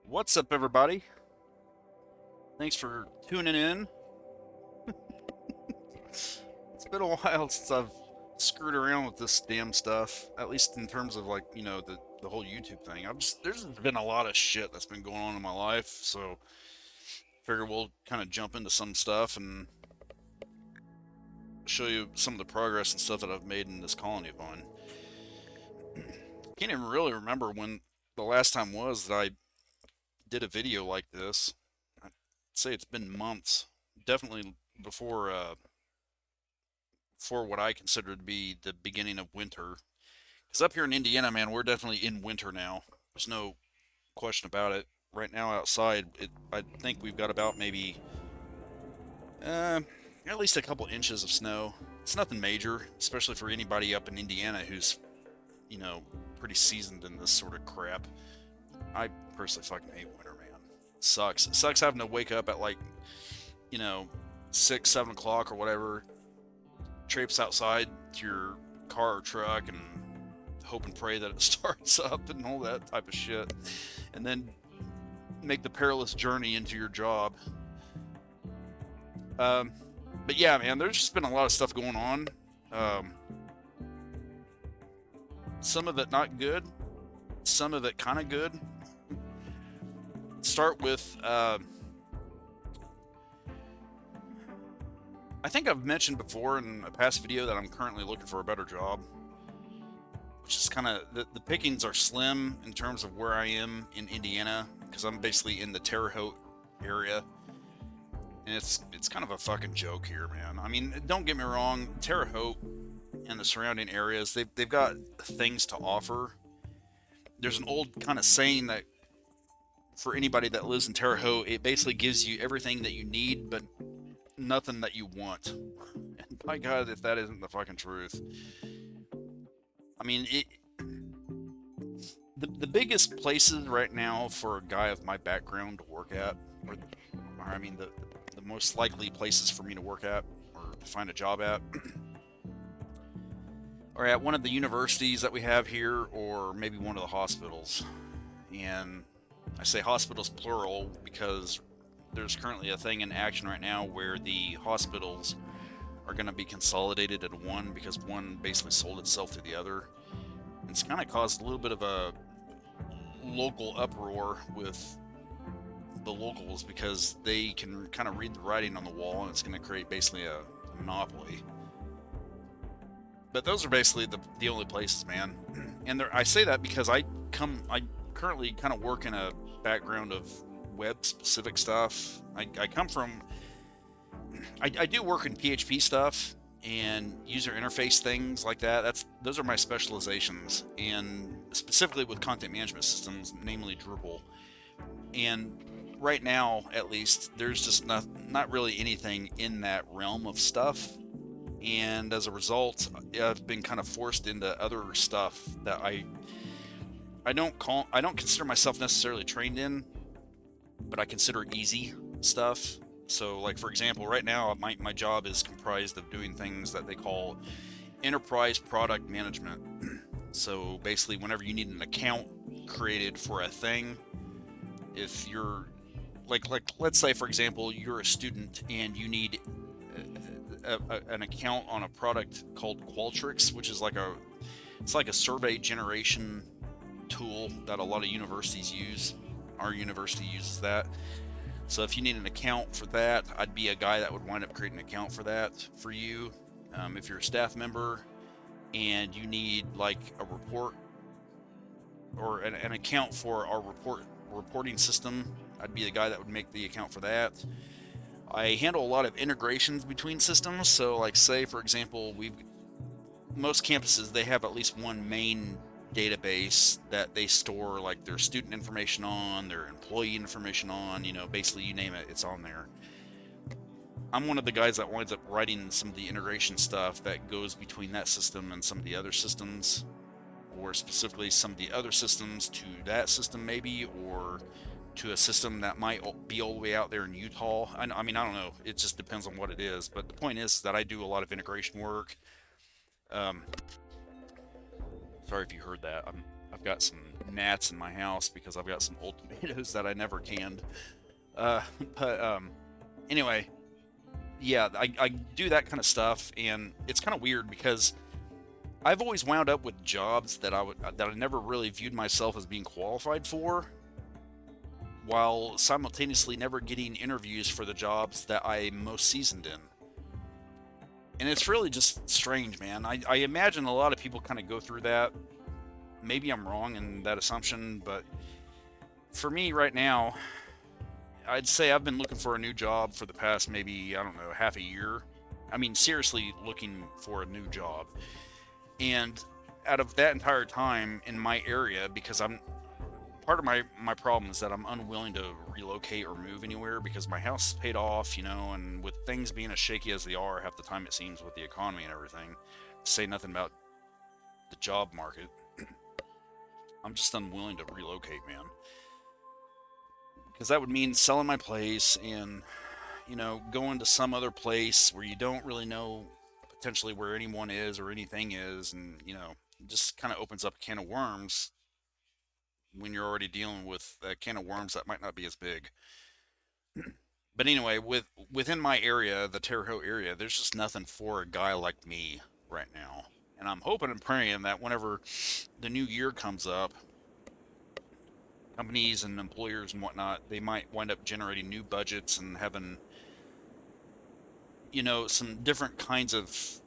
What's up, everybody? Thanks for tuning in. It's been a while since I've screwed around with this damn stuff, at least in terms of the whole YouTube thing. There's been a lot of shit that's been going on in my life, so figure we'll kind of jump into some stuff and show you some of the progress and stuff that I've made in this colony of mine. Can't even really remember when the last time was that I did a video like this. I'd say it's been months, definitely before for what I consider to be the beginning of winter. Because up here in Indiana, man, we're definitely in winter now. There's no question about it. Right now outside, I think we've got about maybe uh, at least a couple inches of snow. It's nothing major, especially for anybody up in Indiana who's, you know, pretty seasoned in this sort of crap. I personally fucking hate winter, man. It sucks. It sucks having to wake up at like, you know, 6, 7 o'clock or whatever, traipse outside to your car or truck and hope and pray that it starts up and all that type of shit, and then make the perilous journey into your job. Um, but yeah, man, there's just been a lot of stuff going on. Um, some of it not good, some of it kind of good. Start with, I think I've mentioned before in a past video that I'm currently looking for a better job, which is kind of the pickings are slim in terms of where I am in Indiana, because I'm basically in the Terre Haute area, and it's kind of a fucking joke here, man. I mean, don't get me wrong, Terre Haute and the surrounding areas, they've got things to offer. There's an old kind of saying that for anybody that lives in Terre Haute, it basically gives you everything that you need, but nothing that you want. And by God, if that isn't the fucking truth. I mean, the biggest places right now for a guy of my background to work at, or I mean, the most likely places for me to work at or to find a job at, are at one of the universities that we have here, or maybe one of the hospitals. And I say hospitals plural because there's currently a thing in action right now where the hospitals are going to be consolidated into one because one basically sold itself to the other. It's kind of caused a little bit of a local uproar with the locals because they can kind of read the writing on the wall, and it's going to create basically a monopoly. But those are basically the only places, man. And I say that because I currently kind of work in a background of web specific stuff. I come from, I do work in PHP stuff and user interface things like that. Those are my specializations, and specifically with content management systems, namely Drupal. And right now, at least, there's just not really anything in that realm of stuff. And as a result, I've been kind of forced into other stuff that I don't consider myself necessarily trained in, but I consider easy stuff. So, like, for example, right now, my job is comprised of doing things that they call enterprise product management. So basically, whenever you need an account created for a thing, if you're like let's say, for example, you're a student and you need an account on a product called Qualtrics, which is it's like a survey generation tool that a lot of universities use. Our university uses that. So if you need an account for that, I'd be a guy that would wind up creating an account for that for you. If you're a staff member and you need like a report or an account for our reporting system, I'd be the guy that would make the account for that. I handle a lot of integrations between systems. So like, say for example, most campuses, they have at least one main database that they store like their student information on, their employee information on, basically you name it, it's on there. I'm one of the guys that winds up writing some of the integration stuff that goes between that system and some of the other systems, or specifically some of the other systems to that system maybe, or to a system that might be all the way out there in Utah. I mean, I don't know. It just depends on what it is. But the point is that I do a lot of integration work. Um, Sorry if you heard that. I've got some gnats in my house because I've got some old tomatoes that I never canned. But anyway, yeah, I do that kind of stuff, and it's kind of weird because I've always wound up with jobs that I never really viewed myself as being qualified for, while simultaneously never getting interviews for the jobs that I'm most seasoned in. And it's really just strange, man. I imagine a lot of people kind of go through that. Maybe I'm wrong in that assumption, but for me right now, I'd say I've been looking for a new job for the past maybe, I don't know, half a year. I mean, seriously looking for a new job. And out of that entire time in my area, because I'm part of my problem is that I'm unwilling to relocate or move anywhere because my house is paid off, and with things being as shaky as they are half the time it seems with the economy and everything, to say nothing about the job market, I'm just unwilling to relocate, man. Because that would mean selling my place and, going to some other place where you don't really know potentially where anyone is or anything is, and, it just kind of opens up a can of worms when you're already dealing with a can of worms that might not be as big. But anyway, within my area, the Terre Haute area, there's just nothing for a guy like me right now. And I'm hoping and praying that whenever the new year comes up, companies and employers and whatnot, they might wind up generating new budgets and having, some different kinds of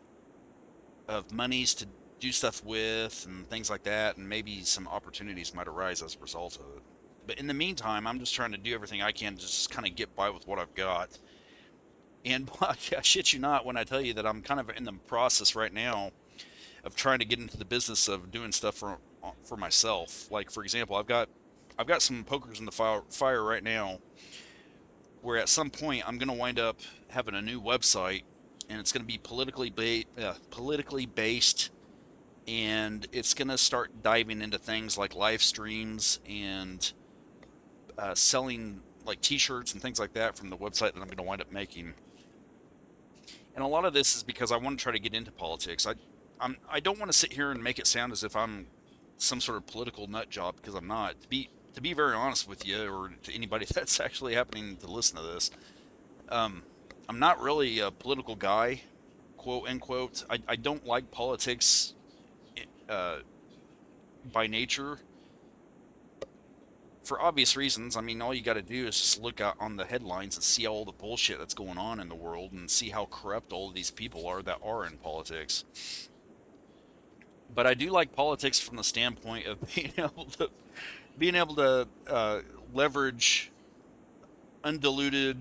monies to do stuff with and things like that, and maybe some opportunities might arise as a result of it. But in the meantime, I'm just trying to do everything I can to just kind of get by with what I've got. And I shit you not when I tell you that I'm kind of in the process right now of trying to get into the business of doing stuff for myself. Like for example, I've got some pokers in the fire right now, where at some point I'm going to wind up having a new website, and it's going to be politically based, and it's going to start diving into things like live streams and selling like T-shirts and things like that from the website that I'm going to wind up making. And a lot of this is because I want to try to get into politics. I don't want to sit here and make it sound as if I'm some sort of political nut job, because I'm not. To be very honest with you, or to anybody that's actually happening to listen to this, um, I'm not really a political guy, quote unquote. I don't like politics uh, by nature, for obvious reasons. I mean, all you got to do is just look out on the headlines and see all the bullshit that's going on in the world, and see how corrupt all of these people are that are in politics. But I do like politics from the standpoint of being able to leverage undiluted,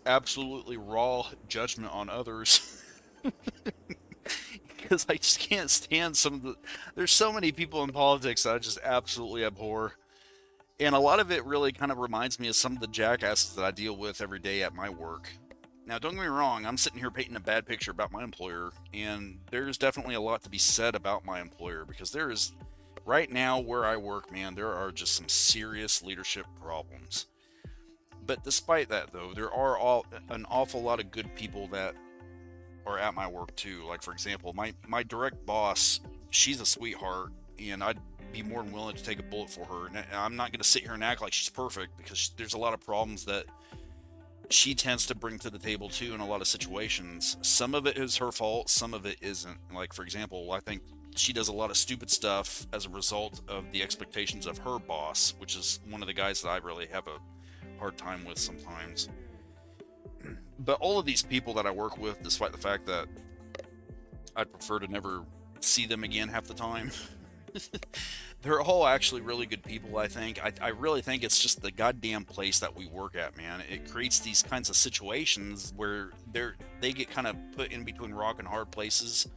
absolutely raw judgment on others. Because I just can't stand some of the. There's so many people in politics that I just absolutely abhor. And a lot of it really kind of reminds me of some of the jackasses that I deal with every day at my work. Now, don't get me wrong, I'm sitting here painting a bad picture about my employer, and there's definitely a lot to be said about my employer, because there is, right now where I work, man, there are just some serious leadership problems. But despite that, though, there are an awful lot of good people that are at my work too. Like for example, my direct boss, she's a sweetheart, and I'd be more than willing to take a bullet for her. And I'm not going to sit here and act like she's perfect, because there's a lot of problems that she tends to bring to the table too in a lot of situations. Some of it is her fault, some of it isn't. Like for example, I think she does a lot of stupid stuff as a result of the expectations of her boss, which is one of the guys that I really have a hard time with sometimes. But all of these people that I work with, despite the fact that I'd prefer to never see them again half the time, they're all actually really good people, I think. I really think it's just the goddamn place that we work at, man. It creates these kinds of situations where they get kind of put in between rock and hard places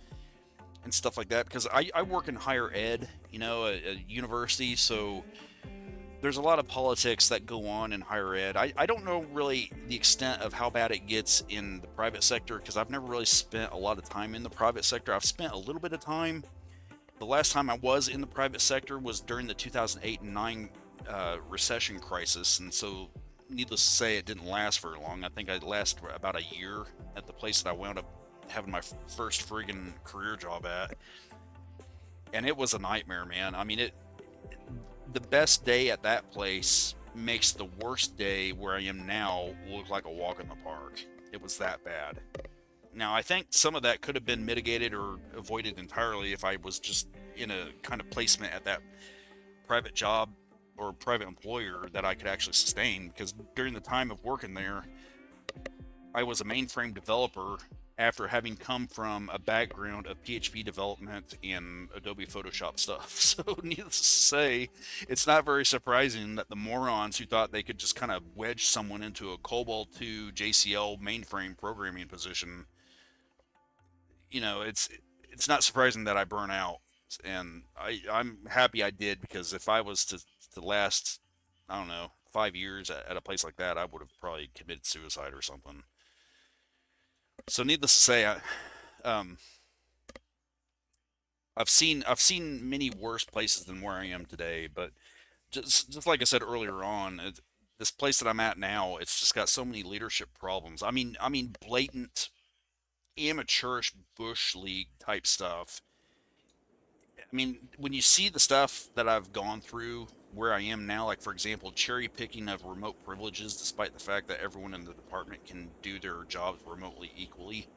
and stuff like that. Because I work in higher ed, a university, so there's a lot of politics that go on in higher ed. I don't know really the extent of how bad it gets in the private sector, because I've never really spent a lot of time in the private sector. I've spent a little bit of time. The last time I was in the private sector was during the 2008 and 9 recession crisis, and so needless to say, it didn't last very long. I think I lasted about a year at the place that I wound up having my first friggin' career job at, and it was a nightmare, man. I mean, the best day at that place makes the worst day where I am now look like a walk in the park. It was that bad. Now, I think some of that could have been mitigated or avoided entirely if I was just in a kind of placement at that private job or private employer that I could actually sustain. Because during the time of working there, I was a mainframe developer after having come from a background of PHP development and Adobe Photoshop stuff. So, needless to say, it's not very surprising that the morons who thought they could just kind of wedge someone into a COBOL 2 JCL mainframe programming position, it's not surprising that I burn out. And I'm happy I did, because if I was to last, I don't know, 5 years at a place like that, I would have probably committed suicide or something. So needless to say, um, I've seen many worse places than where I am today. But just like I said earlier on, this place that I'm at now, it's just got so many leadership problems. I mean blatant amateurish bush league type stuff. I mean, when you see the stuff that I've gone through where I am now, like for example, cherry picking of remote privileges, despite the fact that everyone in the department can do their jobs remotely equally,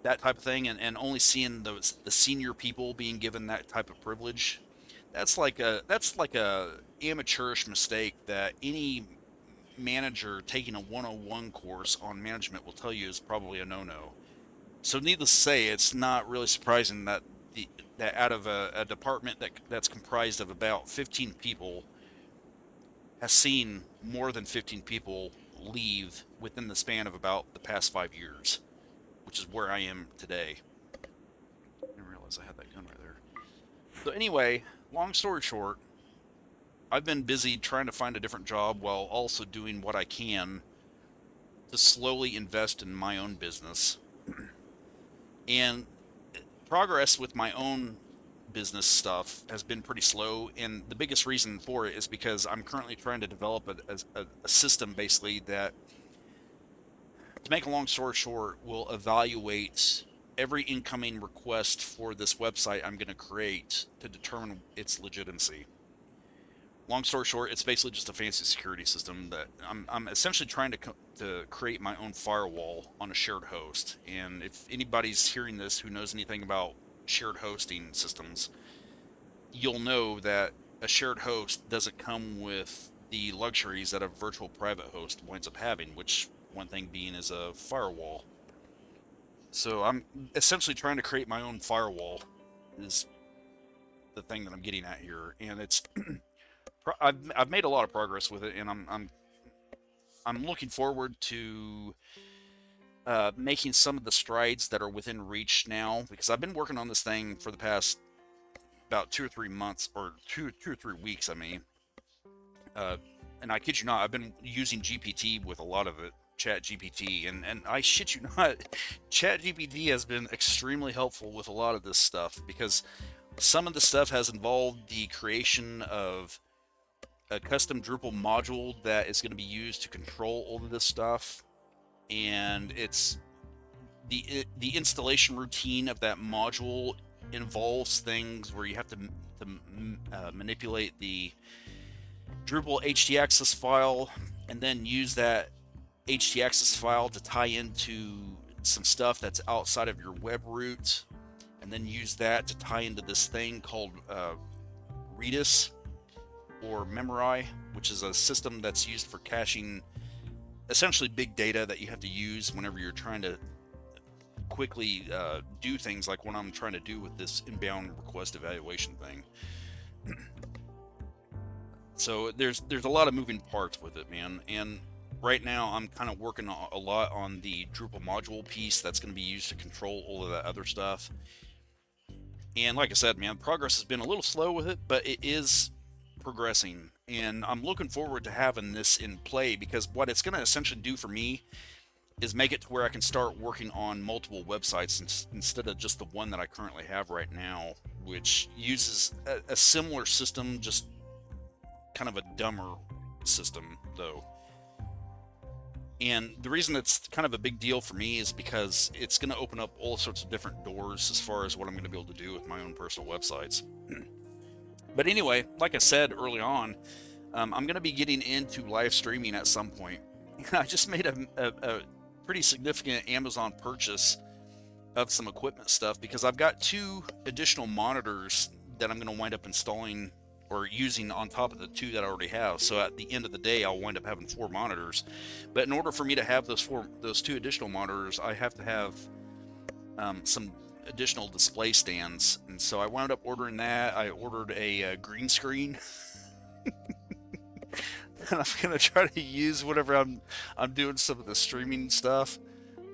that type of thing, and only seeing the senior people being given that type of privilege, that's like a amateurish mistake that any manager taking a 101 course on management will tell you is probably a no-no. So needless to say, it's not really surprising that that out of a department that's comprised of about 15 people, has seen more than 15 people leave within the span of about the past 5 years, which is where I am today. I didn't realize I had that gun right there. So anyway, long story short, I've been busy trying to find a different job while also doing what I can to slowly invest in my own business. And progress with my own business stuff has been pretty slow, and the biggest reason for it is because I'm currently trying to develop a system basically that, to make a long story short, will evaluate every incoming request for this website I'm going to create to determine its legitimacy. Long story short, it's basically just a fancy security system that I'm essentially trying to create my own firewall on a shared host. And if anybody's hearing this who knows anything about shared hosting systems, you'll know that a shared host doesn't come with the luxuries that a virtual private host winds up having, which one thing being is a firewall. So I'm essentially trying to create my own firewall, is the thing that I'm getting at here, and I've made a lot of progress with it, and I'm looking forward to making some of the strides that are within reach now, because I've been working on this thing for the past about 2 or 3 months, or two or 3 weeks. I mean, uh, and I kid you not, I've been using GPT with a lot of it, Chat GPT, and I shit you not, Chat GPT has been extremely helpful with a lot of this stuff, because some of the stuff has involved the creation of a custom Drupal module that is going to be used to control all of this stuff, and it's the installation routine of that module involves things where you have to manipulate the Drupal htaccess file, and then use that htaccess file to tie into some stuff that's outside of your web root, and then use that to tie into this thing called Redis or Memori, which is a system that's used for caching essentially big data that you have to use whenever you're trying to quickly do things like what I'm trying to do with this inbound request evaluation thing. So there's a lot of moving parts with it, man. And right now I'm kind of working a lot on the Drupal module piece that's going to be used to control all of that other stuff. And like I said, man, progress has been a little slow with it, but it is progressing. And I'm looking forward to having this in play, because what it's going to essentially do for me is make it to where I can start working on multiple websites instead of just the one that I currently have right now, which uses a similar system, just kind of a dumber system, though. And the reason it's kind of a big deal for me is because it's going to open up all sorts of different doors as far as what I'm going to be able to do with my own personal websites. But anyway, like I said early on, I'm going to be getting into live streaming at some point. I just made a pretty significant Amazon purchase of some equipment stuff because I've got two additional monitors that I'm going to wind up installing or using on top of the two that I already have. So at the end of the day, I'll wind up having four monitors. But in order for me to have those two additional monitors, I have to have some additional display stands. And so I wound up ordering that. I ordered a green screen and I'm gonna try to use whenever I'm doing some of the streaming stuff.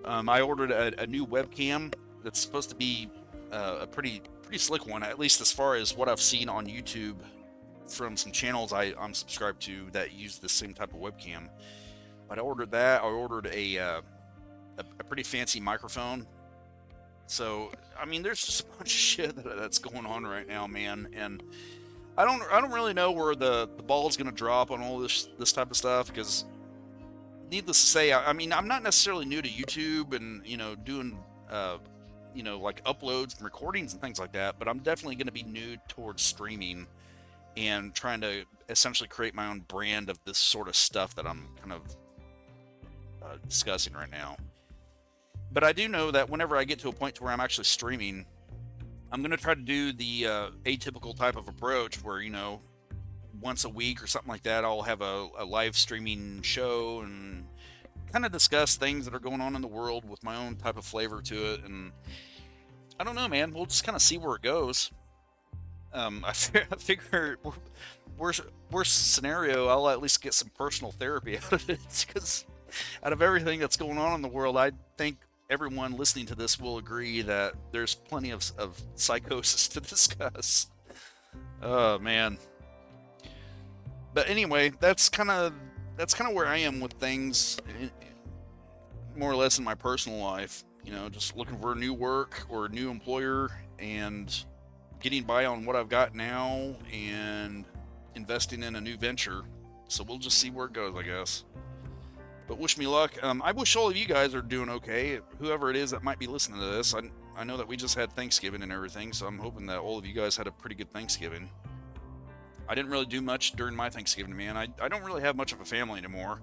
I ordered a new webcam that's supposed to be a pretty slick one, at least as far as what I've seen on YouTube from some channels I'm subscribed to that use the same type of webcam. But I ordered that. I ordered a pretty fancy microphone. So I mean, there's just a bunch of shit that's going on right now, man, and I don't really know where the ball is gonna drop on all this type of stuff because needless to say, I mean, I'm not necessarily new to YouTube and doing like uploads and recordings and things like that, but I'm definitely going to be new towards streaming and trying to essentially create my own brand of this sort of stuff that I'm kind of discussing right now. But I do know that whenever I get to a point to where I'm actually streaming, I'm going to try to do the atypical type of approach where once a week or something like that, I'll have a live streaming show and kind of discuss things that are going on in the world with my own type of flavor to it. And I don't know, man. We'll just kind of see where it goes. I figure worst scenario, I'll at least get some personal therapy out of it because out of everything that's going on in the world, I think everyone listening to this will agree that there's plenty of psychosis to discuss. Oh man. But anyway, that's kind of where I am with things, more or less in my personal life. Just looking for a new work or a new employer and getting by on what I've got now and investing in a new venture. So we'll just see where it goes, I guess. But wish me luck. I wish all of you guys are doing okay. Whoever it is that might be listening to this, I know that we just had Thanksgiving and everything, so I'm hoping that all of you guys had a pretty good Thanksgiving. I didn't really do much during my Thanksgiving, man. I don't really have much of a family anymore,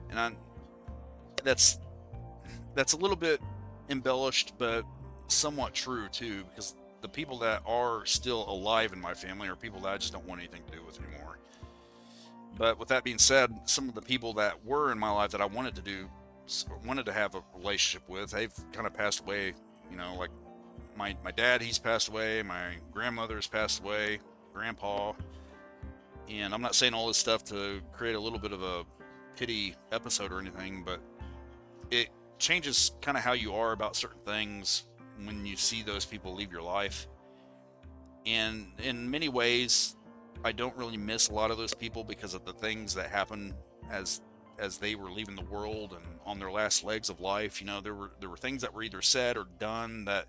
and that's that's a little bit embellished, but somewhat true too, because the people that are still alive in my family are people that I just don't want anything to do with anymore. But with that being said, some of the people that were in my life that I wanted to have a relationship with, they've kind of passed away. Like my dad, he's passed away. My grandmother has passed away. Grandpa. And I'm not saying all this stuff to create a little bit of a pity episode or anything, but it changes kind of how you are about certain things when you see those people leave your life. And in many ways, I don't really miss a lot of those people because of the things that happened as they were leaving the world and on their last legs of life. There were things that were either said or done that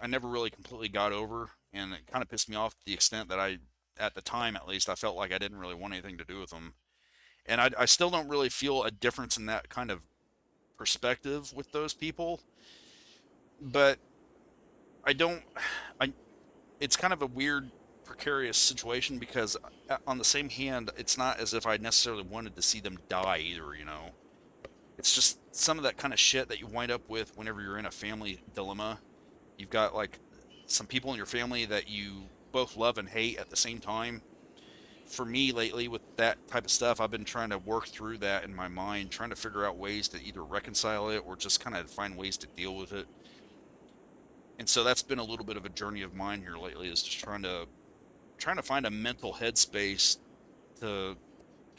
I never really completely got over, and it kind of pissed me off to the extent that at the time at least, I felt like I didn't really want anything to do with them. And I still don't really feel a difference in that kind of perspective with those people, but I don't. I It's kind of a weird, precarious situation because on the same hand, it's not as if I necessarily wanted to see them die either. It's just some of that kind of shit that you wind up with whenever you're in a family dilemma. You've got like some people in your family that you both love and hate at the same time. For me lately with that type of stuff, I've been trying to work through that in my mind, trying to figure out ways to either reconcile it or just kind of find ways to deal with it. And so that's been a little bit of a journey of mine here lately, is just trying to find a mental headspace to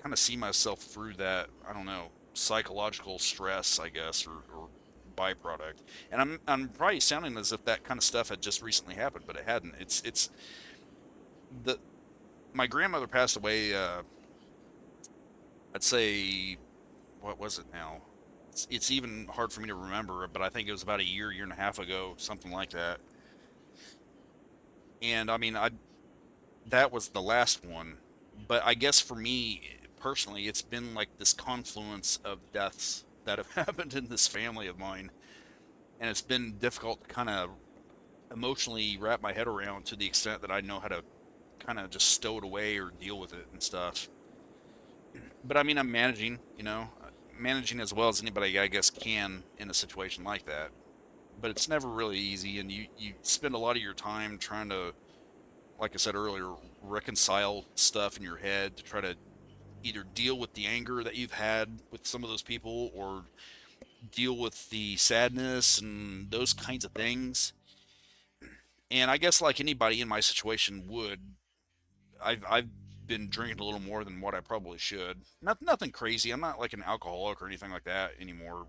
kind of see myself through that, I don't know, psychological stress, I guess, or byproduct. And I'm probably sounding as if that kind of stuff had just recently happened, but it hadn't. It's the My grandmother passed away. I'd say, what was it now? It's even hard for me to remember, but I think it was about a year and a half ago, something like that. And I mean, I that was the last one. But I guess for me personally, it's been like this confluence of deaths that have happened in this family of mine, and it's been difficult to kind of emotionally wrap my head around to the extent that I know how to kind of just stow it away or deal with it and stuff. But I mean, I'm managing, managing as well as anybody I guess can in a situation like that. But it's never really easy, and you spend a lot of your time trying to, like I said earlier, reconcile stuff in your head to try to either deal with the anger that you've had with some of those people or deal with the sadness and those kinds of things. And I guess like anybody in my situation would, I've been drinking a little more than what I probably should. Nothing crazy. I'm not like an alcoholic or anything like that anymore.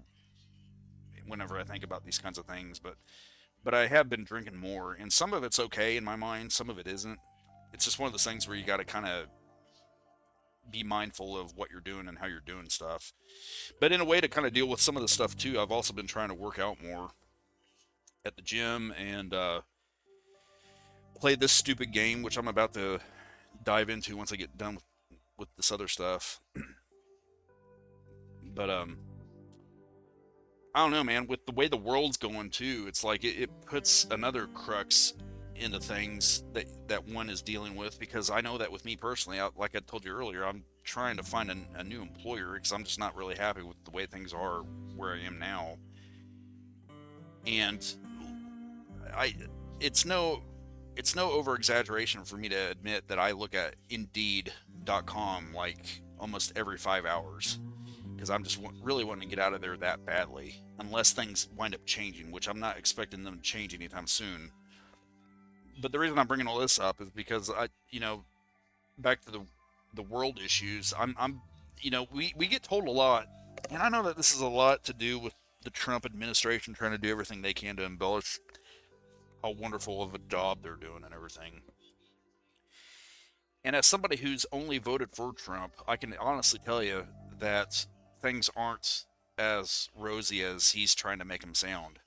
Whenever I think about these kinds of things, but I have been drinking more, and some of it's okay in my mind, some of it isn't. It's just one of those things where you got to kind of be mindful of what you're doing and how you're doing stuff. But in a way to kind of deal with some of the stuff too, I've also been trying to work out more at the gym and play this stupid game, which I'm about to dive into once I get done with this other stuff. But I don't know, man. With the way the world's going too, it's like it puts another crux into things that one is dealing with. Because I know that with me personally, like I told you earlier, I'm trying to find a new employer because I'm just not really happy with the way things are where I am now. And I, it's no, it's no over exaggeration for me to admit that I look at Indeed.com like almost every 5 hours because I'm just really wanting to get out of there that badly, unless things wind up changing, which I'm not expecting them to change anytime soon. But the reason I'm bringing all this up is because back to the world issues. We get told a lot, and I know that this is a lot to do with the Trump administration trying to do everything they can to embellish how wonderful of a job they're doing and everything. And as somebody who's only voted for Trump, I can honestly tell you that things aren't as rosy as he's trying to make them sound.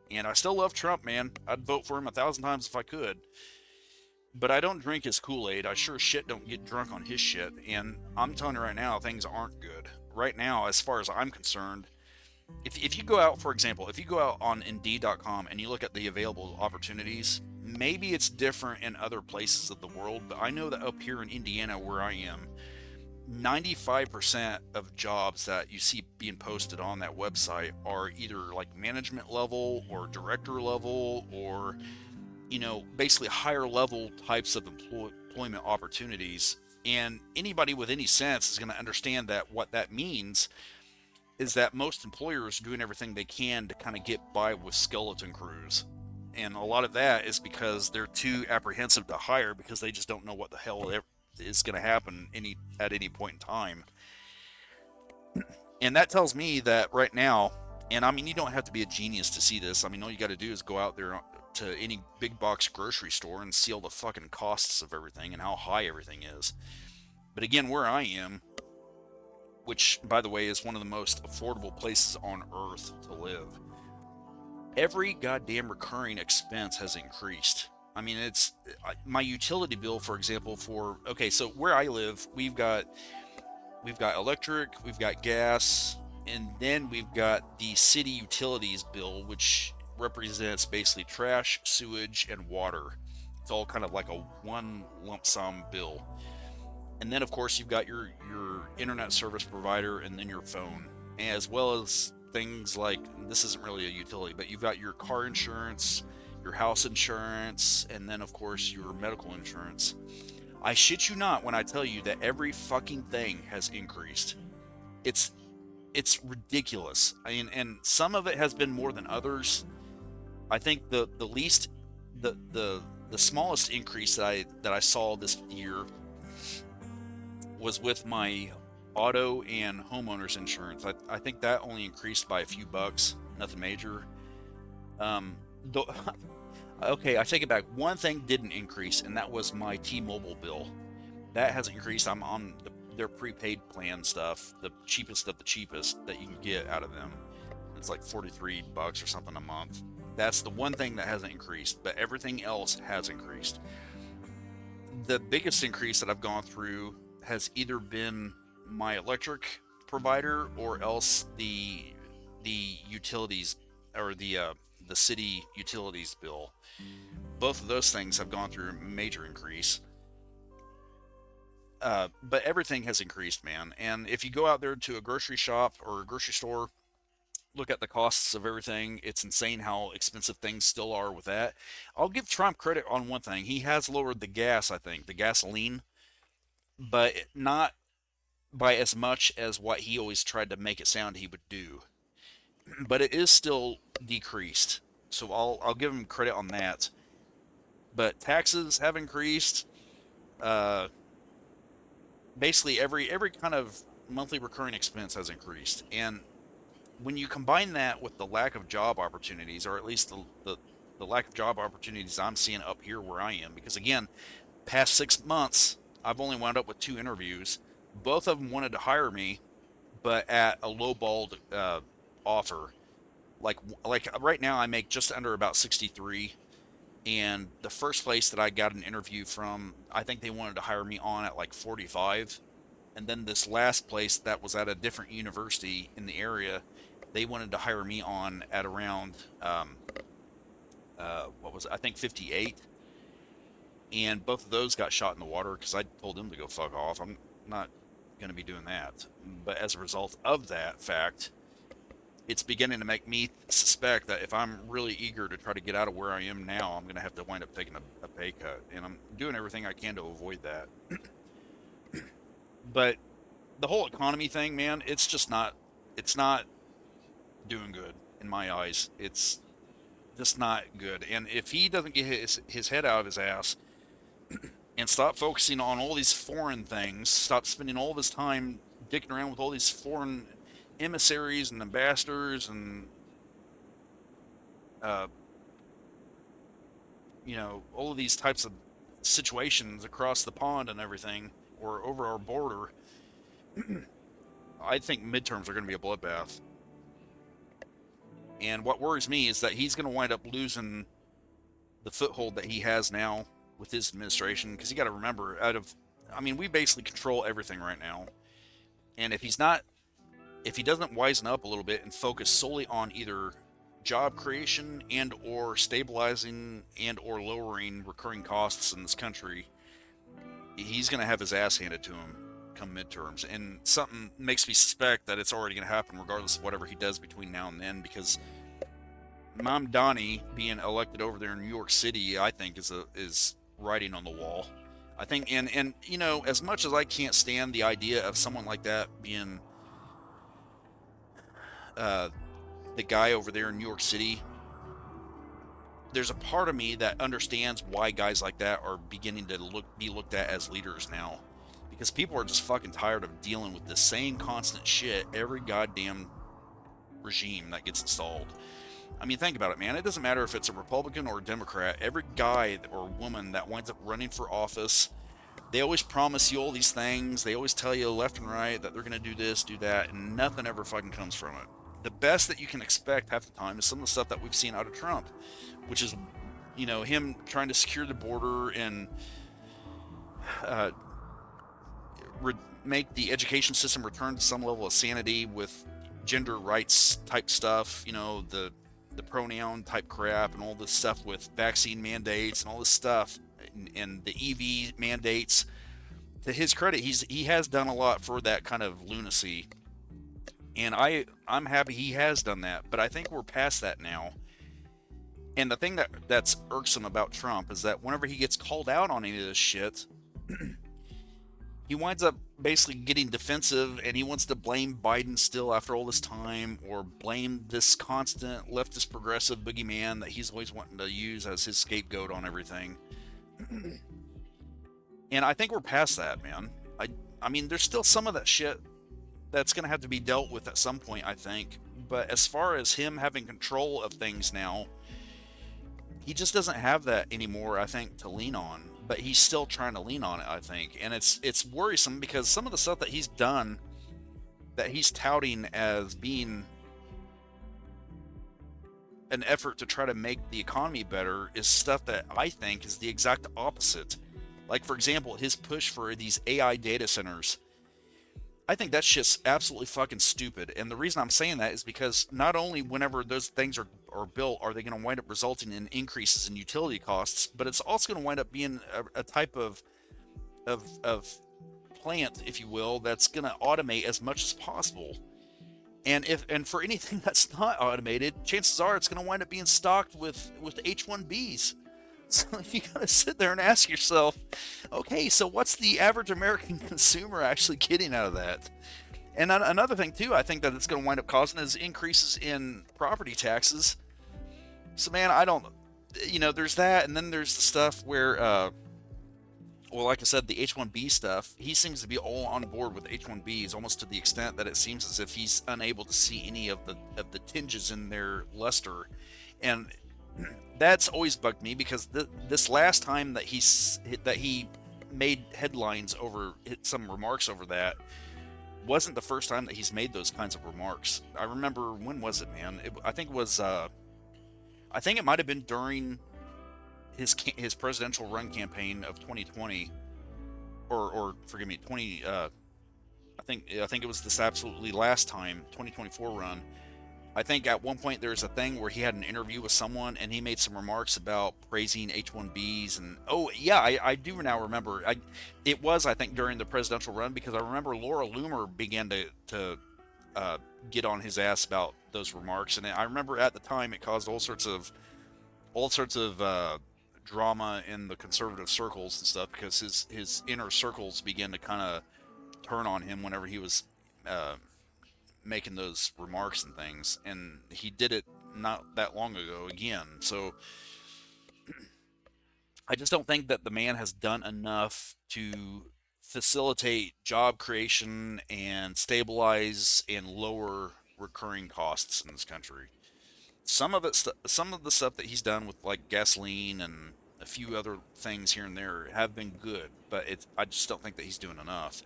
And I still love Trump, man. I'd vote for him 1,000 times if I could. But I don't drink his Kool-Aid. I sure as shit don't get drunk on his shit. And I'm telling you right now, things aren't good. Right now, as far as I'm concerned, if you go out, for example, if you go out on Indeed.com and you look at the available opportunities, maybe it's different in other places of the world, but I know that up here in Indiana where I am, 95% of jobs that you see being posted on that website are either like management level or director level or, basically higher level types of employment opportunities. And anybody with any sense is going to understand that what that means is that most employers are doing everything they can to kind of get by with skeleton crews. And a lot of that is because they're too apprehensive to hire because they just don't know what the hell is going to happen at any point in time. And that tells me that right now, and I mean, you don't have to be a genius to see this. I mean, all you got to do is go out there to any big box grocery store and see all the fucking costs of everything and how high everything is. But again, where I am, which, by the way, is one of the most affordable places on earth to live, every goddamn recurring expense has increased. I mean, it's my utility bill, for example, okay, so where I live, we've got electric, we've got gas, and then we've got the city utilities bill, which represents basically trash, sewage, and water. It's all kind of like a one lump sum bill. And then, of course, you've got your internet service provider and then your phone, as well as things like, this isn't really a utility, but you've got your car insurance, your house insurance, and then, of course, your medical insurance. I shit you not when I tell you that every fucking thing has increased. It's it's ridiculous. I mean, and some of it has been more than others. I think the least the smallest increase that I saw this year was with my auto and homeowners insurance. I think that only increased by a few bucks, nothing major. Um, though, okay, I take it back. One thing didn't increase, and that was my T-Mobile bill. That has increased. I'm on their prepaid plan stuff, the cheapest of the cheapest that you can get out of them. It's like 43 bucks or something a month. That's the one thing that hasn't increased, but everything else has increased. The biggest increase that I've gone through has either been my electric provider or else the utilities or the city utilities bill. Both of those things have gone through a major increase. But everything has increased, man. And if you go out there to a grocery shop or a grocery store, look at the costs of everything. It's insane how expensive things still are with that. I'll give Trump credit on one thing. He has lowered the gas, I think, the gasoline, but not by as much as what he always tried to make it sound he would do. But it is still decreased. So I'll give him credit on that. But taxes have increased. Uh, Basically every kind of monthly recurring expense has increased. And when you combine that with the lack of job opportunities, or at least the lack of job opportunities I'm seeing up here where I am, because again, past 6 months, I've only wound up with 2 interviews. Both of them wanted to hire me, but at a lowballed offer. Like right now, I make just under about 63, and the first place that I got an interview from, I think they wanted to hire me on at like 45, and then this last place that was at a different university in the area, they wanted to hire me on at around what was it? I think 58, and both of those got shot in the water because I told them to go fuck off. I'm not going to be doing that. But as a result of that fact, it's beginning to make me suspect that if I'm really eager to try to get out of where I am now, I'm going to have to wind up taking a pay cut, and I'm doing everything I can to avoid that. But the whole economy thing, man, it's not doing good in my eyes. It's just not good. And if he doesn't get his head out of his ass and stop focusing on all these foreign things, stop spending all of his time dicking around with all these foreign emissaries and ambassadors and uh, all of these types of situations across the pond and everything, or over our border, I think midterms are going to be a bloodbath. And what worries me is that he's going to wind up losing the foothold that he has now with his administration. Because you got to remember, we basically control everything right now. And if he doesn't wisen up a little bit and focus solely on either job creation and or stabilizing and or lowering recurring costs in this country, he's going to have his ass handed to him come midterms. And something makes me suspect that it's already going to happen regardless of whatever he does between now and then, because Mom Donnie being elected over there in New York City, I think is writing on the wall. I think, and as much as I can't stand the idea of someone like that being uh, the guy over there in New York City, there's a part of me that understands why guys like that are beginning to be looked at as leaders now, because people are just fucking tired of dealing with the same constant shit every goddamn regime that gets installed. I mean, think about it, man. It doesn't matter if it's a Republican or a Democrat. Every guy or woman that winds up running for office, they always promise you all these things. They always tell you left and right that they're going to do this, do that, and nothing ever fucking comes from it. The best that you can expect half the time is some of the stuff that we've seen out of Trump, which is, him trying to secure the border and uh, make the education system return to some level of sanity with gender rights type stuff, the pronoun type crap and all this stuff with vaccine mandates and all this stuff, and the EV mandates. To his credit, he has done a lot for that kind of lunacy, and I'm happy he has done that. But I think we're past that now. And the thing that's irksome about Trump is that whenever he gets called out on any of this shit, he winds up basically getting defensive, and he wants to blame Biden still after all this time, or blame this constant leftist progressive boogeyman that he's always wanting to use as his scapegoat on everything. And I think we're past that, man. I mean, there's still some of that shit that's going to have to be dealt with at some point, I think. But as far as him having control of things now, he just doesn't have that anymore, I think, to lean on. But he's still trying to lean on it, I think. And it's worrisome because some of the stuff that he's done, that he's touting as being an effort to try to make the economy better, is stuff that I think is the exact opposite. Like, for example, his push for these AI data centers. I think that's just absolutely fucking stupid. And the reason I'm saying that is because not only whenever those things are built are they going to wind up resulting in increases in utility costs, but it's also going to wind up being a type of plant, if you will, that's going to automate as much as possible. And for anything that's not automated, chances are it's going to wind up being stocked with H1Bs. So you got to sit there and ask yourself, okay, so what's the average American consumer actually getting out of that? And another thing too, I think that it's going to wind up causing is increases in property taxes. So man, I don't, there's that, and then there's the stuff where, well, like I said, the H1B stuff. He seems to be all on board with H1Bs, almost to the extent that it seems as if he's unable to see any of the tinges in their luster, and that's always bugged me because this last time that he made headlines over some remarks over that wasn't the first time that he's made those kinds of remarks. I remember, when was it, man? I think it was I think it might have been during his presidential run campaign of 2020, or forgive me, 20. I think it was this absolutely last time, 2024 run. I think at one point there was a thing where he had an interview with someone and he made some remarks about praising H1Bs, and oh yeah, I do now remember. It was, I think, during the presidential run, because I remember Laura Loomer began to get on his ass about those remarks, and I remember at the time it caused all sorts of drama in the conservative circles and stuff, because his inner circles began to kind of turn on him whenever he was making those remarks and things, and he did it not that long ago again. So I just don't think that the man has done enough to facilitate job creation and stabilize and lower recurring costs in this country. Some of the stuff that he's done with like gasoline and a few other things here and there have been good, but I just don't think that he's doing enough.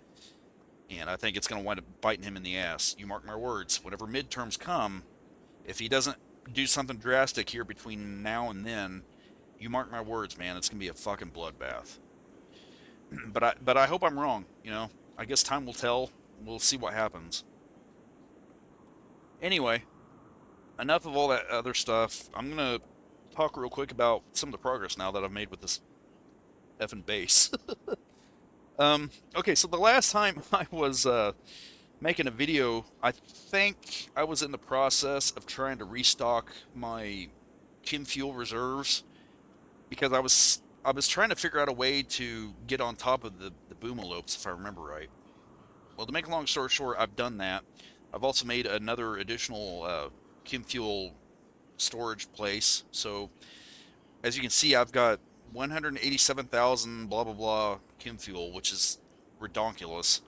And I think it's going to wind up biting him in the ass. You mark my words. Whenever midterms come, if he doesn't do something drastic here between now and then, you mark my words, man, it's going to be a fucking bloodbath. But I hope I'm wrong. I guess time will tell. We'll see what happens. Anyway, enough of all that other stuff. I'm gonna talk real quick about some of the progress now that I've made with this effing base. Okay, so the last time I was making a video, I think I was in the process of trying to restock my chem fuel reserves, because I was trying to figure out a way to get on top of the boomalopes, if I remember right. Well, to make a long story short, I've done that. I've also made another additional chem fuel storage place. So as you can see, I've got 187,000 blah blah blah chem fuel, which is redonkulous,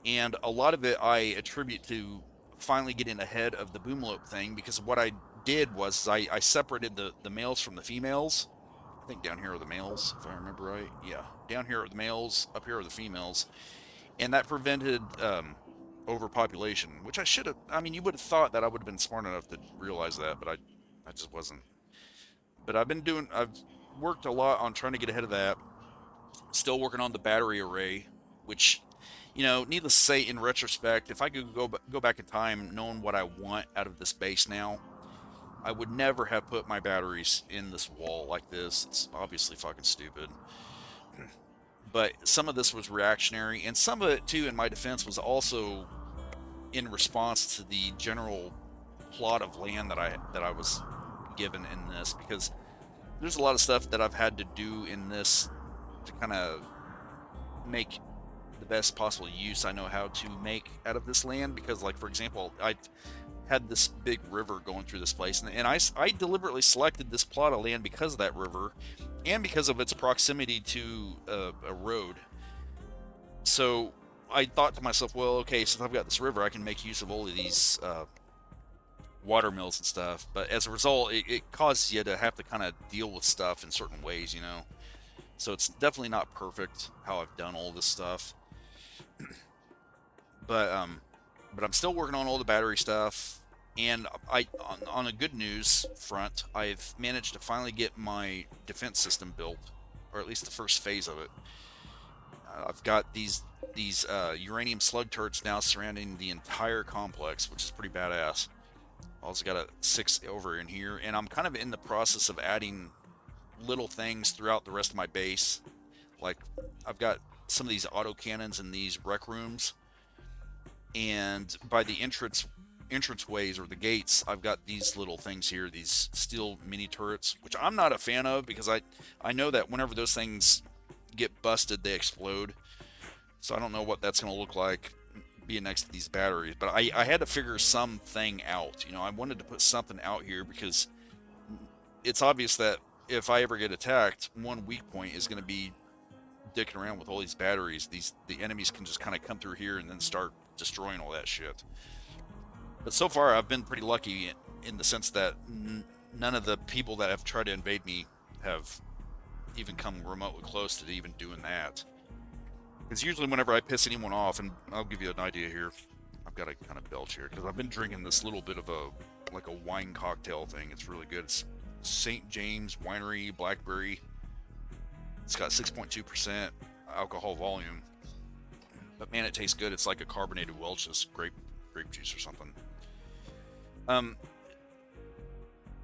and a lot of it I attribute to finally getting ahead of the boomlope thing, because what I did was I separated the males from the females. I think down here are the males, if I remember right. Yeah, down here are the males, up here are the females, and that prevented overpopulation, which I should have. I mean, you would have thought that I would have been smart enough to realize that, but I just wasn't. But I've worked a lot on trying to get ahead of that. Still working on the battery array, which, needless to say, in retrospect, if I could go back in time, knowing what I want out of this base now, I would never have put my batteries in this wall like this. It's obviously fucking stupid. But some of this was reactionary, and some of it too, in my defense, was also in response to the general plot of land that I was given in this, because there's a lot of stuff that I've had to do in this to kind of make the best possible use I know how to make out of this land. Because, like, for example, I had this big river going through this place, and I deliberately selected this plot of land because of that river and because of its proximity to a road. So I thought to myself, well, okay, since I've got this river, I can make use of all of these water mills and stuff. But as a result, it causes you to have to kind of deal with stuff in certain ways, So it's definitely not perfect how I've done all this stuff. But I'm still working on all the battery stuff. And on a good news front, I've managed to finally get my defense system built, or at least the first phase of it. I've got these uranium slug turrets now surrounding the entire complex, which is pretty badass. I also got a 6 over in here, and I'm kind of in the process of adding little things throughout the rest of my base. Like, I've got some of these autocannons in these rec rooms, and by the entranceways or the gates, I've got these little things here, these steel mini turrets, which I'm not a fan of because I know that whenever those things get busted, they explode. So I don't know what that's going to look like being next to these batteries. But I had to figure something out. You know, I wanted to put something out here because it's obvious that if I ever get attacked, one weak point is going to be dicking around with all these batteries. The enemies can just kind of come through here and then start destroying all that shit. But so far, I've been pretty lucky in the sense that none of the people that have tried to invade me have even come remotely close to even doing that. Because usually whenever I piss anyone off, and I'll give you an idea here, I've got to kind of belch here, because I've been drinking this little bit of like a wine cocktail thing. It's really good. It's St. James Winery Blackberry. It's got 6.2% alcohol volume. But man, it tastes good. It's like a carbonated Welch's grape juice or something.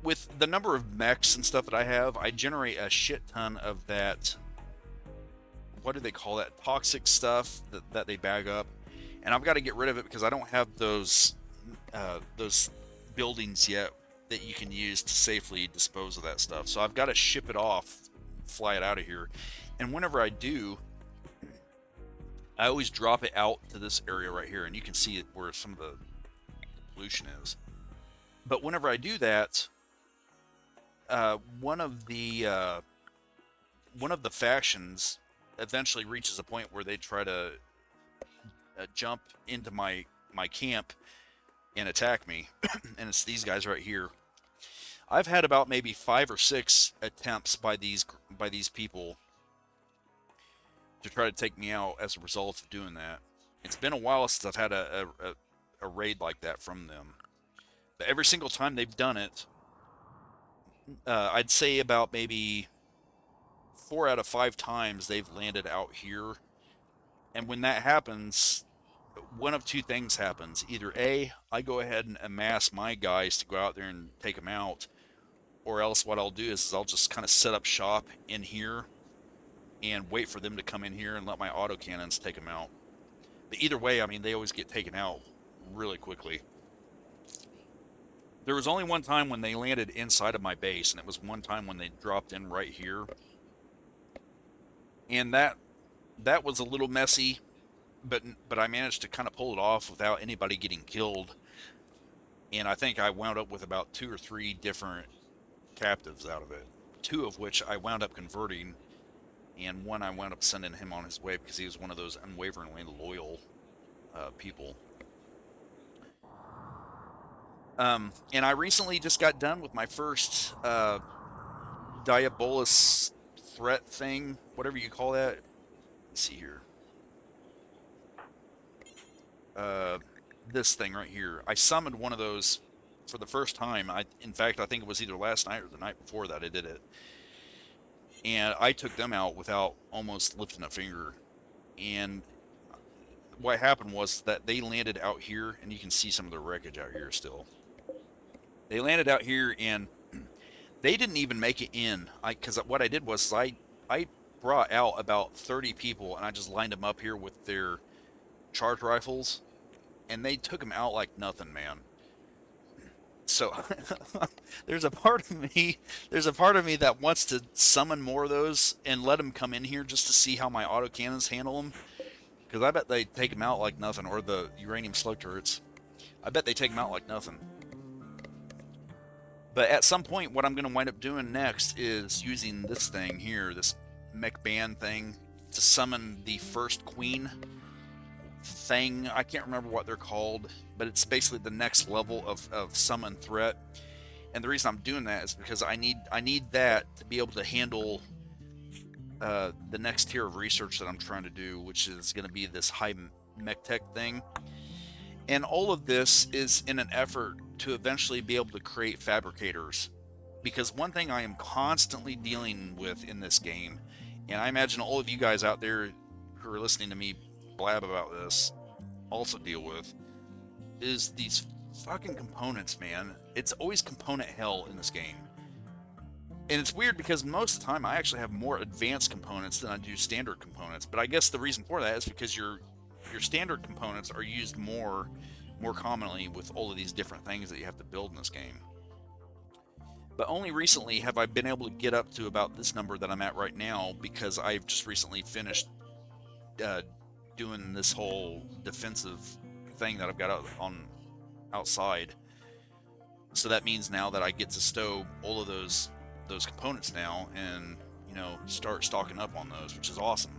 With the number of mechs and stuff that I have, I generate a shit ton of that, what do they call that, toxic stuff that they bag up, and I've got to get rid of it because I don't have those buildings yet that you can use to safely dispose of that stuff. So I've got to ship it off, fly it out of here, and whenever I do, I always drop it out to this area right here, and you can see it where some of the pollution is. But whenever I do that, one of the factions eventually reaches a point where they try to jump into my camp and attack me, and it's these guys right here. I've had about maybe 5 or 6 attempts by these people to try to take me out as a result of doing that. It's been a while since I've had a raid like that from them. But every single time they've done it, I'd say about maybe 4 out of 5 times they've landed out here. And when that happens, one of two things happens. Either A, I go ahead and amass my guys to go out there and take them out, or else what I'll do is I'll just kind of set up shop in here and wait for them to come in here and let my autocannons take them out. But either way, I mean, they always get taken out really quickly. There was only one time when they landed inside of my base, and it was one time when they dropped in right here. And that was a little messy, but I managed to kind of pull it off without anybody getting killed. And I think I wound up with about 2 or 3 different captives out of it, 2 of which I wound up converting, and one I wound up sending him on his way because he was one of those unwaveringly loyal people. And I recently just got done with my first Diabolus threat thing, whatever you call that. Let's see here. This thing right here. I summoned one of those for the first time. In fact, I think it was either last night or the night before that I did it. And I took them out without almost lifting a finger. And what happened was that they landed out here, and you can see some of the wreckage out here still. They landed out here, and they didn't even make it in. Because what I did was I brought out about 30 people, and I just lined them up here with their charge rifles, and they took them out like nothing, man. So there's a part of me that wants to summon more of those and let them come in here just to see how my autocannons handle them, because I bet they take them out like nothing. Or the uranium slug turrets, I bet they take them out like nothing. But at some point, what I'm going to wind up doing next is using this thing here, this mech band thing, to summon the first queen thing. I can't remember what they're called, but it's basically the next level of summon threat. And the reason I'm doing that is because I need that to be able to handle the next tier of research that I'm trying to do, which is going to be this high mech tech thing. And all of this is in an effort to eventually be able to create fabricators. Because one thing I am constantly dealing with in this game, and I imagine all of you guys out there who are listening to me blab about this also deal with, is these fucking components, man. It's always component hell in this game. And it's weird because most of the time I actually have more advanced components than I do standard components. But I guess the reason for that is because your standard components are used more commonly with all of these different things that you have to build in this game. But only recently have I been able to get up to about this number that I'm at right now, because I've just recently finished uh, doing this whole defensive thing that I've got on outside. So that means now that I get to stow all of those components now, and start stocking up on those, which is awesome.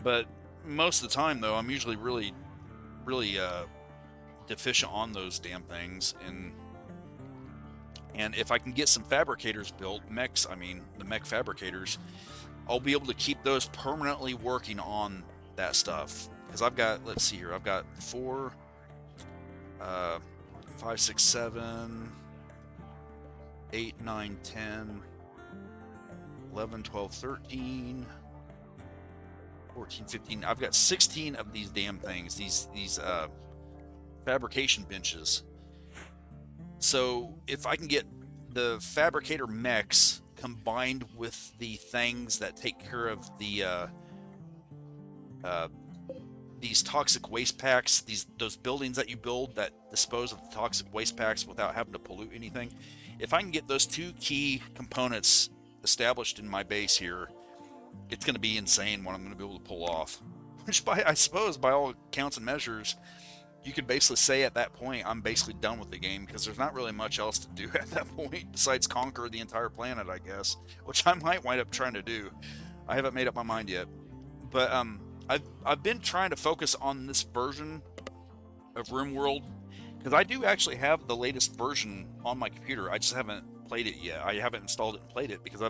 But most of the time though, I'm usually really deficient on those damn things, and if I can get some fabricators built, mechs, I mean the mech fabricators, I'll be able to keep those permanently working on that stuff. Because I've got, let's see here, I've got 4, 5, 6, 7, 8, 9, 10, 11, 12, 13, 14, 15. I've got 16 of these damn things, these fabrication benches. So if I can get the fabricator mechs combined with the things that take care of the these toxic waste packs, those buildings that you build that dispose of the toxic waste packs without having to pollute anything. If I can get those two key components established in my base here, it's going to be insane what I'm going to be able to pull off. Which, I suppose, by all counts and measures, you could basically say at that point I'm basically done with the game, because there's not really much else to do at that point besides conquer the entire planet, I guess, which I might wind up trying to do. I haven't made up my mind yet, but I've been trying to focus on this version of Rimworld, because I do actually have the latest version on my computer. I just haven't played it yet. I haven't installed it and played it because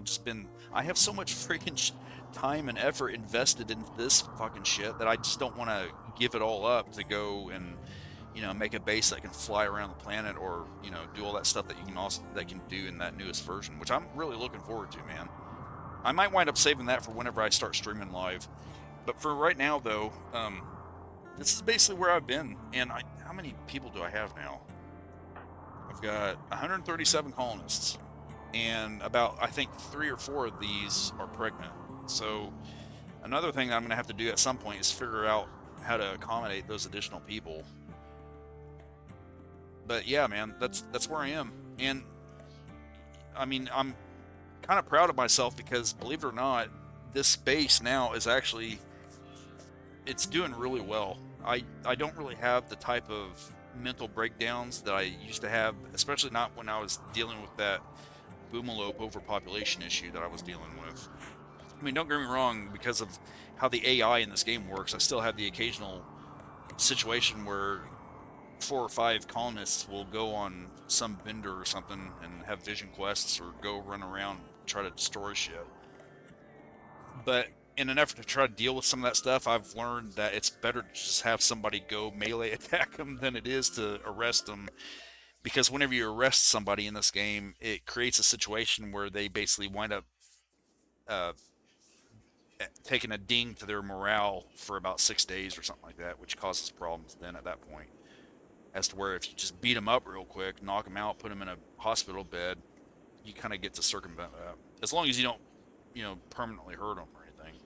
I have so much freaking time and effort invested into this fucking shit that I just don't want to give it all up to go and make a base that can fly around the planet, or do all that stuff that you can do in that newest version, which I'm really looking forward to, man. I might wind up saving that for whenever I start streaming live. But for right now, though, this is basically where I've been. And how many people do I have now? I've got 137 colonists, and about, I think, 3 or 4 of these are pregnant. So another thing that I'm going to have to do at some point is figure out how to accommodate those additional people. But yeah, man, that's where I am. And I mean, I'm kind of proud of myself because, believe it or not, this base now is actually, it's doing really well. I don't really have the type of mental breakdowns that I used to have, especially not when I was dealing with that boomalope overpopulation issue that I was dealing with. I mean, don't get me wrong, because of how the AI in this game works, I still have the occasional situation where 4 or 5 colonists will go on some bender or something and have vision quests, or go run around and try to destroy shit. But in an effort to try to deal with some of that stuff, I've learned that it's better to just have somebody go melee attack them than it is to arrest them. Because whenever you arrest somebody in this game, it creates a situation where they basically wind up uh, taking a ding to their morale for about 6 days or something like that, which causes problems then at that point. As to where if you just beat them up real quick, knock them out, put them in a hospital bed, you kind of get to circumvent that. As long as you don't, permanently hurt them or anything.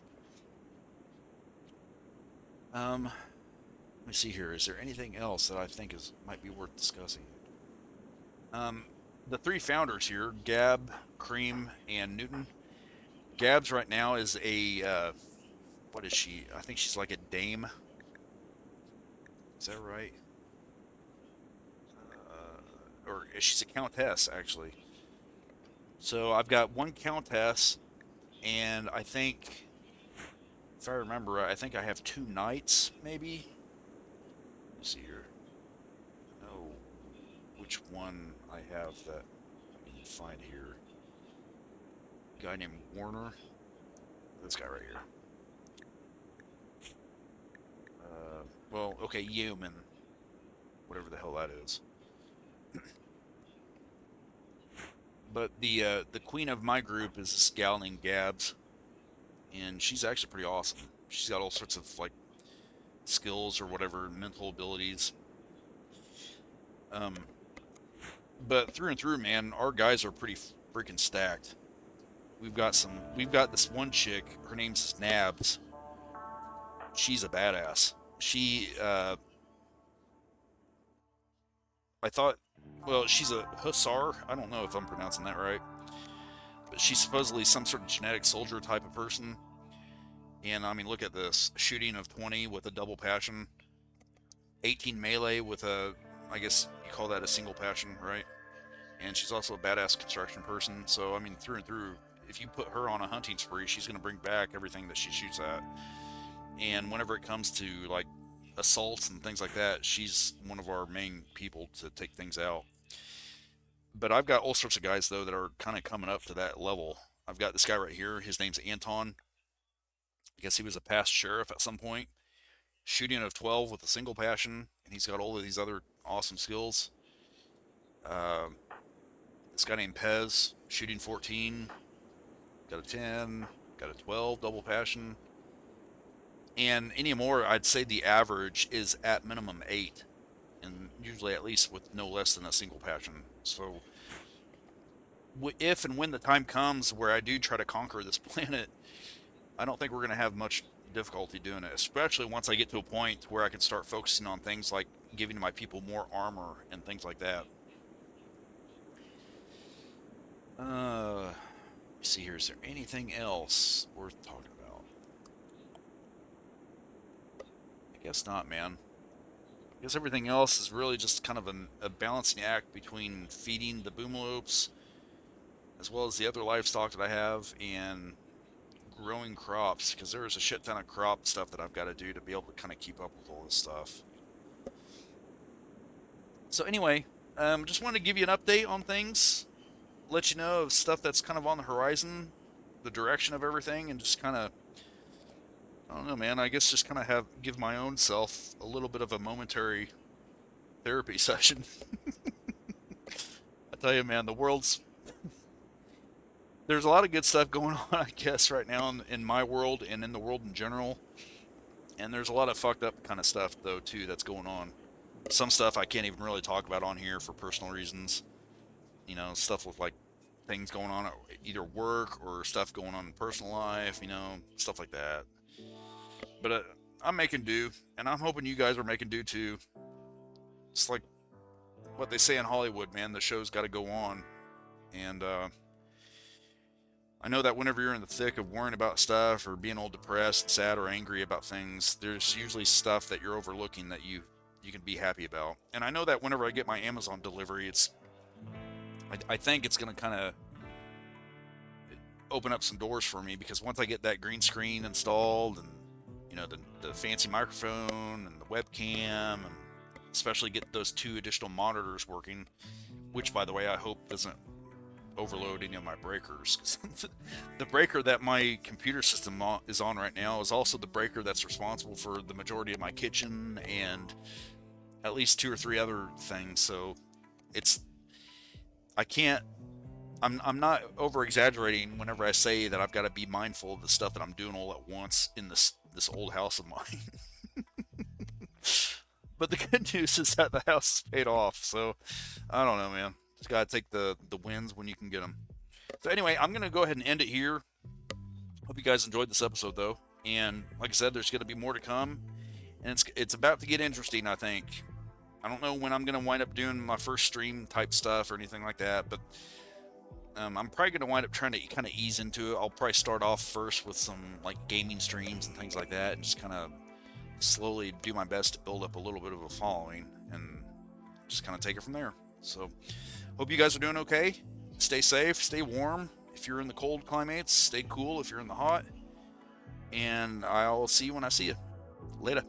Let me see here. Is there anything else that I think might be worth discussing? The 3 founders here, Gab, Cream, and Newton. Gab's right now is a, what is she? I think she's like a dame. Is that right? Or she's a countess, actually. So I've got 1 countess, and I think, if I remember right, I think I have 2 knights, maybe? Let's see here. No, which one I have that I can find here. A guy named Warner. This guy right here. Well, okay, Yeoman. Whatever the hell that is. But the queen of my group is this gal named Gabs, and she's actually pretty awesome. She's got all sorts of like skills or whatever, mental abilities. But through and through, man, our guys are pretty freaking stacked. We've got this one chick, her name's Nabs. She's a badass. I thought, well, she's a hussar. I don't know if I'm pronouncing that right, but she's supposedly some sort of genetic soldier type of person. And I mean, look at this: shooting of 20 with a double passion, 18 melee with a, I guess you call that a single passion, right? And she's also a badass construction person. So I mean, through and through, if you put her on a hunting spree, she's gonna bring back everything that she shoots at. And whenever it comes to like assaults and things like that, she's one of our main people to take things out. But I've got all sorts of guys though that are kind of coming up to that level. I've got this guy right here. His name's Anton. I guess he was a past sheriff at some point. Shooting of 12 with a single passion, and he's got all of these other awesome skills. Uh, this guy named Pez, shooting 14, got a 10, got a 12 double passion. And anymore, I'd say the average is at minimum 8, and usually at least with no less than a single passion. So if and when the time comes where I do try to conquer this planet, I don't think we're going to have much difficulty doing it, especially once I get to a point where I can start focusing on things like giving my people more armor and things like that. Let's see here. Is there anything else worth talking about? I guess not, man. I guess everything else is really just kind of a balancing act between feeding the boomalopes as well as the other livestock that I have and growing crops, because there's a shit ton of crop stuff that I've got to do to be able to kind of keep up with all this stuff. So anyway, just wanted to give you an update on things, let you know of stuff that's kind of on the horizon, the direction of everything, and just kind of, I don't know, man, I guess just kind of give my own self a little bit of a momentary therapy session. I tell you, man, there's a lot of good stuff going on, I guess, right now in my world and in the world in general. And there's a lot of fucked up kind of stuff, though, too, that's going on. Some stuff I can't even really talk about on here for personal reasons. You know, stuff with, like, things going on at either work or stuff going on in personal life, you know, stuff like that. But I'm making do, and I'm hoping you guys are making do, too. It's like what they say in Hollywood, man, the show's got to go on. And, I know that whenever you're in the thick of worrying about stuff or being all depressed, sad, or angry about things, there's usually stuff that you're overlooking that you can be happy about. And I know that whenever I get my Amazon delivery, I think it's going to kind of open up some doors for me, because once I get that green screen installed and, you know, the fancy microphone and the webcam, and especially get those 2 additional monitors working, which, by the way, I hope doesn't overload any of my breakers. The breaker that my computer system is on right now is also the breaker that's responsible for the majority of my kitchen and at least 2 or 3 other things. So I'm not over exaggerating whenever I say that I've got to be mindful of the stuff that I'm doing all at once in this old house of mine. But the good news is that the house is paid off, so I don't know, man. Just gotta take the wins when you can get them. So anyway, I'm gonna go ahead and end it here. Hope you guys enjoyed this episode, though. And like I said, there's gonna be more to come, and it's about to get interesting, I think. I don't know when I'm gonna wind up doing my first stream type stuff or anything like that, but I'm probably gonna wind up trying to kind of ease into it. I'll probably start off first with some like gaming streams and things like that, and just kind of slowly do my best to build up a little bit of a following, and just kind of take it from there. So hope you guys are doing okay. Stay safe, stay warm. If you're in the cold climates, stay cool if you're in the hot. And I'll see you when I see you. Later.